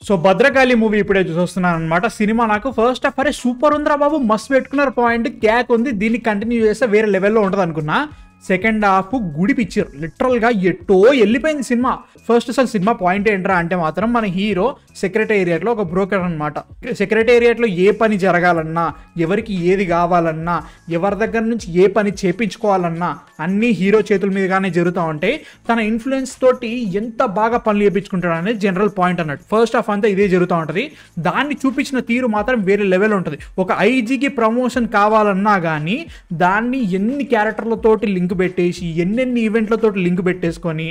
So Bhadrakali movie ఇప్పుడే చూస్తున్నాను అనమాట. సినిమా నాకు ఫస్ట్ హాఫ్ అరే సూపర్ ఉందిరా బాబు, మస్తు పెట్టుకున్నారు, పాయింట్ క్యాక్ ఉంది, దీన్ని కంటిన్యూ చేస్తే వేరే లెవెల్లో ఉంటుంది అనుకున్నా. సెకండ్ హాఫ్ గుడి పిక్చర్ లిటరల్గా ఎట్టో వెళ్ళిపోయింది సినిమా. ఫస్ట్ అసలు సినిమా పాయింట్ ఏంట్రా అంటే మాత్రం మన హీరో సెక్రటేరియట్లో ఒక బ్రోకర్ అనమాట. సెక్రటేరియట్లో ఏ పని జరగాలన్నా, ఎవరికి ఏది కావాలన్నా, ఎవరి దగ్గర నుంచి ఏ పని చేపించుకోవాలన్నా అన్నీ హీరో చేతుల మీదుగానే జరుగుతూ ఉంటాయి. తన ఇన్ఫ్లుయెన్స్ తోటి ఎంత బాగా పనులు చేయించుకుంటాడు అనేది జనరల్ పాయింట్ అన్నట్టు. ఫస్ట్ హాఫ్ అంతా ఇదే జరుగుతూ ఉంటుంది. దాన్ని చూపించిన తీరు మాత్రం వేరే లెవెల్ ఉంటుంది. ఒక ఐజీకి ప్రమోషన్ కావాలన్నా కానీ దాన్ని ఎన్ని క్యారెక్టర్లతోటి లింక్ పెట్టేసి ఎన్నెన్ని ఈవెంట్లతో లింక్ పెట్టేసుకొని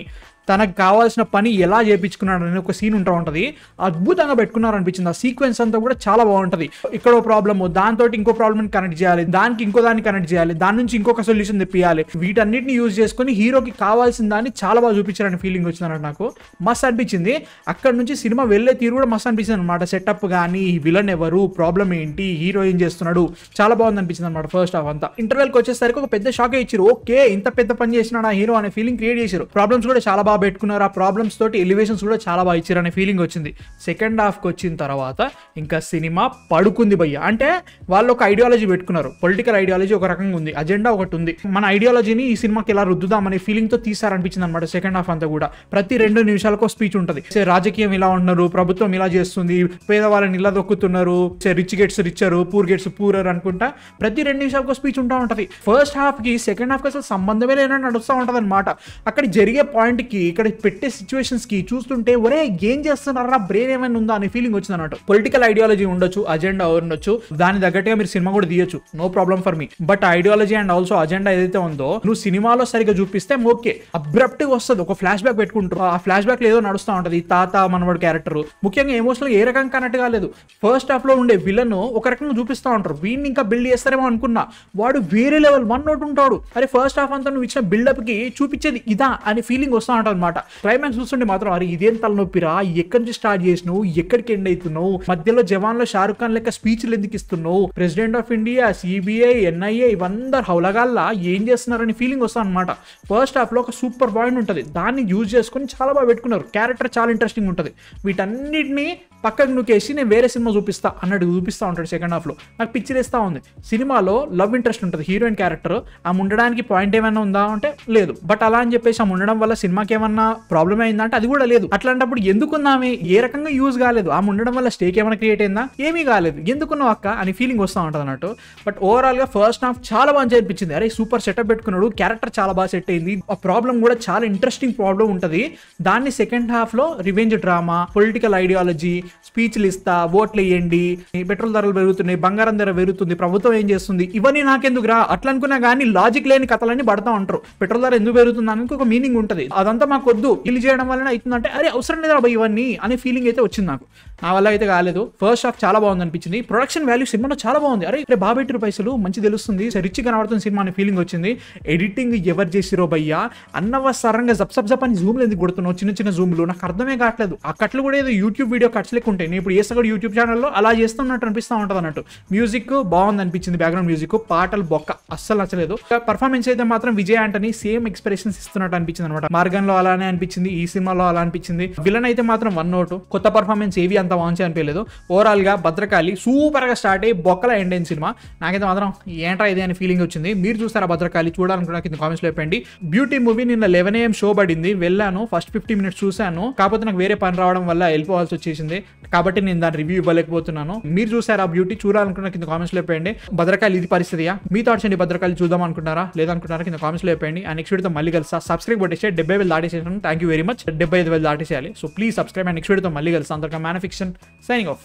తనకు కావాల్సిన పని ఎలా చేయించుకున్నాడు అనే ఒక సీన్ ఉంటుంది. అద్భుతంగా పెట్టుకున్నారు అనిపించింది. ఆ సీక్వెన్స్ అంతా కూడా చాలా బాగుంటుంది. ఇక్కడ ప్రాబ్లమ్, దాంతో ఇంకో ప్రాబ్లమ్ కనెక్ట్ చేయాలి, దానికి ఇంకో దాన్ని కనెక్ట్ చేయాలి, దాని నుంచి ఇంకొక సొల్యూషన్ తెప్పియాలి. వీటన్నిటిని యూజ్ చేసుకొని హీరోకి కావాల్సిన దాన్ని చాలా బాగా చూపించారని ఫీలింగ్ వచ్చింది నాకు. మస్త్ అనిపించింది. అక్కడ నుంచి సినిమా వెళ్ళే తీరు కూడా మస్త్ అనిపించింది అనమాట. సెటప్ కానీ, విలన్ ఎవరు, ప్రాబ్లం ఏంటి, హీరో ఏం చేస్తున్నాడు, చాలా బాగుంది అనిపించింది అనమాట ఫస్ట్ హాఫ్ అంతా. ఇంటర్వెల్కి వచ్చేసరికి ఒక పెద్ద షాక్ ఇచ్చారు. ఓకే, ఇంత పెద్ద పని చేసినాడు ఆ హీరో అనే ఫీలింగ్ క్రియేట్ చేశారు. ప్రాబ్లమ్స్ కూడా చాలా బాగా పెట్టుకున్నారు. ఆ ప్రాబ్లమ్స్ తోటి ఎలివేషన్స్ కూడా చాలా బాగా ఇచ్చారు అనే ఫీలింగ్ వచ్చింది. సెకండ్ హాఫ్కి వచ్చిన తర్వాత ఇంకా సినిమా పడుకుంది భయ్య. అంటే వాళ్ళు ఒక ఐడియాలజీ పెట్టుకున్నారు. పొలిటికల్ ఐడియాలజీ ఒక రకంగా ఉంది, అజెండా ఒకటి ఉంది. మన ఐడియాలజీని ఈ సినిమాకి ఎలా రుద్దుదామనే ఫీలింగ్ తో తీసారనిపించింది అనమాట. సెకండ్ హాఫ్ అంతా కూడా ప్రతి 2 నిమిషాలకు స్పీచ్ ఉంటుంది. రాజకీయం ఇలా ఉన్నారు, ప్రభుత్వం ఇలా చేస్తుంది, పేదవాళ్ళని ఇలా దొక్కుతున్నారు, rich gets richer, poor gets poorer అనుకుంటా ప్రతి 2 నిమిషాలకు స్పీచ్ ఉంటా ఉంటది. ఫస్ట్ హాఫ్ కి సెకండ్ హాఫ్ కి అసలు సంబంధమే లేనట్టు నడుస్తూ ఉంటది అనమాట. అక్కడ జరిగే పాయింట్ కి, ఇక్కడ పెట్టే సిచ్యువేషన్స్ కి చూస్తుంటే ఒరే ఏం చేస్తున్నారా, బ్రెయిన్ ఏమైనా ఉందా అనే ఫీలింగ్ వచ్చింది అన్నట్టు. పొలిటికల్ ఐడియాలజీ ఉండొచ్చు, అజెండా ఉండొచ్చు, దాని తగ్గట్టుగా మీరు సినిమా కూడా తీయొచ్చు, no problem for me. But ideology and also agenda ఏదైతే ఉందో నువ్వు సినిమాలో సరిగా చూపిస్తే ఓకే. అబ్రప్ట్ గా వస్తుంది, ఒక ఫ్లాష్ బ్యాక్ పెట్టుకుంటారు, ఆ ఫ్లాష్ బ్యాక్ ఏదో నడుస్తూ ఉంటది. తాత మనవాడు క్యారెక్టర్ ముఖ్యంగా ఎమోషనల్ ఏ రకంగా కనెక్ట్ కాలేదు. ఫస్ట్ హాఫ్ లో ఉండే విలన్ ఒక రకంగా చూపిస్తూ ఉంటారు, వీడిని ఇంకా బిల్డ్ చేస్తారేమో అనుకున్నా, వాడు వేరే లెవెల్ 1 నోట్ ఉంటాడు. అరే ఫస్ట్ హాఫ్ అంతా నువ్వు ఇచ్చిన బిల్డప్ కి చూపించేది ఇదా అని ఫీలింగ్ వస్తూ ఉంటుంది అనమాట. క్లైమాక్స్ చూస్తుంటే మాత్రం అరే ఇదేం తలనొప్పిరా, ఎక్కడి నుంచి స్టార్ట్ చేసినావు, ఎక్కడికి ఎండ్ అవుతున్నావు, మధ్యలో జవాన్ లో షారుఖ్ ఖాన్ లెక్క స్పీచ్లు ఎందుకు ఇస్తున్నావు, president of India, CBI, NIA ఇవందరు హౌలగాల్లా ఏం చేస్తున్నారని ఫీలింగ్ వస్తుంది అనమాట. ఫస్ట్ హాఫ్ లో ఒక సూపర్ పాయింట్ ఉంటుంది, దాన్ని యూజ్ చేసుకుని చాలా బాగా పెట్టుకున్నారు. క్యారెక్టర్ చాలా ఇంట్రెస్టింగ్ ఉంటుంది. వీటన్నిటిని పక్కకు నూకేసి నేను వేరే సినిమా చూపిస్తా అన్నట్టు చూపిస్తూ ఉంటాడు. సెకండ్ హాఫ్ లో నాకు పిచ్చిలేస్తా ఉంది. సినిమాలో లవ్ ఇంట్రెస్ట్ ఉంటుంది, హీరోయిన్ క్యారెక్టర్. ఆ ఉండడానికి పాయింట్ ఏమైనా ఉందా అంటే లేదు. బట్ అలా అని చెప్పేసి ఆ ఉండడం వల్ల సినిమాకి ఏమన్నా ప్రాబ్లం అయిందంటే అది కూడా లేదు. అట్లాంటప్పుడు ఎందుకున్నామే, ఏ రకంగా యూజ్ కాలేదు. ఆ ఉండడం వల్ల స్టేక్ ఏమైనా క్రియేట్ అయిందా, ఏమీ కాలేదు, ఎందుకున్నావు అక్క అని ఫీలింగ్ వస్తూ ఉంటుంది అన్నట్టు. బట్ ఓవరాల్ గా ఫస్ట్ హాఫ్ చాలా బాగా అనిపించింది. అరే సూపర్ సెటప్ పెట్టుకున్నాడు, క్యారెక్టర్ చాలా బాగా సెట్ అయింది, ఆ ప్రాబ్లం కూడా చాలా ఇంట్రెస్టింగ్ ప్రాబ్లం ఉంటుంది. దాన్ని సెకండ్ హాఫ్ లో రివెంజ్ డ్రామా, పొలిటికల్ ఐడియాలజీ, స్పీచ్లు ఇస్తా, ఓట్లు వేయండి, పెట్రోల్ ధరలు పెరుగుతున్నాయి, బంగారం ధర పెరుగుతుంది, ప్రభుత్వం ఏం చేస్తుంది, ఇవన్నీ నాకెందుకు రా అట్లా అనుకున్నా కానీ లాజిక్ లేని కథలన్నీ పడతా ఉంటారు. పెట్రోల్ ధర ఎందుకు పెరుగుతుంది అని ఒక మీనింగ్ ఉంటుంది. అదంతా మాకు వద్దు, ఇల్లు చేయడం వల్ల అవుతుందంటే అరే అవసరం లేదా ఇవన్నీ అనే ఫీలింగ్ అయితే వచ్చింది నాకు. నా వల్ల అయితే కాలేదు. ఫస్ట్ హాఫ్ చాలా బాగుంది అనిపించింది. ప్రొడక్షన్ వాల్యూ సినిమాలో చాలా బాగుంది. అరే బాగా పెట్టిన పైసలు, మంచి తెలుస్తుంది, రిచ్ కనబడుతుంది సినిమా అనే ఫీలింగ్ వచ్చింది. ఎడిటింగ్ ఎవరు చేసిరో భయ్యా, అన్నవసరంగా జప్ అని జూమ్లు ఎందుకు కొడుతున్నావు, చిన్న చిన్న జూమ్లు, నాకు అర్థమే కావట్లేదు. ఆ కట్లు కూడా ఏదో యూట్యూబ్ వీడియో కట్స్ లెక్క ఉంటాయి. నేను ఇప్పుడు చేస్తా యూట్యూబ్ ఛానల్లో అలా చేస్తున్నట్టు అనిపిస్తూ ఉంటుంది అన్నట్టు. మ్యూజిక్ బాగుంది అనిపించింది, బ్యాక్గ్రౌండ్ మ్యూజిక్. పాటలు బొక్క అస్సలు నచ్చలేదు. పర్ఫార్మెన్స్ అయితే మాత్రం విజయ్ ఆంటనీ సేమ్ ఎక్స్ప్రెషన్స్ ఇస్తున్నట్టు అనిపించింది అనమాట. మార్గన్ లో అలానే అనిపించింది, ఈ సినిమాలో అలా అనిపించింది. విలన్ అయితే మాత్రం 1 నోట్, కొత్త పర్ఫార్మెన్స్ ఏవి అంత వాంచి అనిపించలేదు. ఓవరాల్ గా భద్రకాళి సూపర్ గా స్టార్ట్ అయ్యి బొక్కల ఎండ్ అయిన సినిమా. నాకైతే మాత్రం ఏంట్రా ఇది అని ఫీలింగ్ వచ్చింది. మీరు చూస్తారా భద్రకాళి? చూడాలనుకున్నా కింద కామెంట్స్ లో చెప్పండి. బ్యూటీ మూవీ నిన్న 11 AM షో పడింది, వెళ్ళాను, ఫస్ట్ 50 minutes చూశాను. కాకపోతే నాకు వేరే పని రావడం వల్ల వెళ్ళిపోవాల్సి వచ్చేసింది, కాబట్టి నేను దాని రివ్యూ ఇవ్వలేకపోతున్నాను. మీరు చూసారా బ్యూటీ? చూడాలనుకున్నా కింద కామెంట్స్ లో చెప్పండి. భద్రకాళి ఇది పరిస్థితియా? మీ థాట్స్ అండి, భద్రకాళి చూద్దాం అనుకుంటారా లేదనుకుంటారా కింద కామెంట్స్ లో చెప్పండి. అండ్ నెక్స్ట్ వీడియోతో మళ్ళీ కలుస్తా. సబ్స్క్రైబ్ కొట్టేసి 70,000 దాటేసాను. Thank you very much. 75,000 దాటేసేయాలి. So please subscribe. And next వీడియోతో మళ్ళీ కలుస్తా. అందరికీ మ్యాన్ ఫిక్షన్ సైనింగ్ ఆఫ్.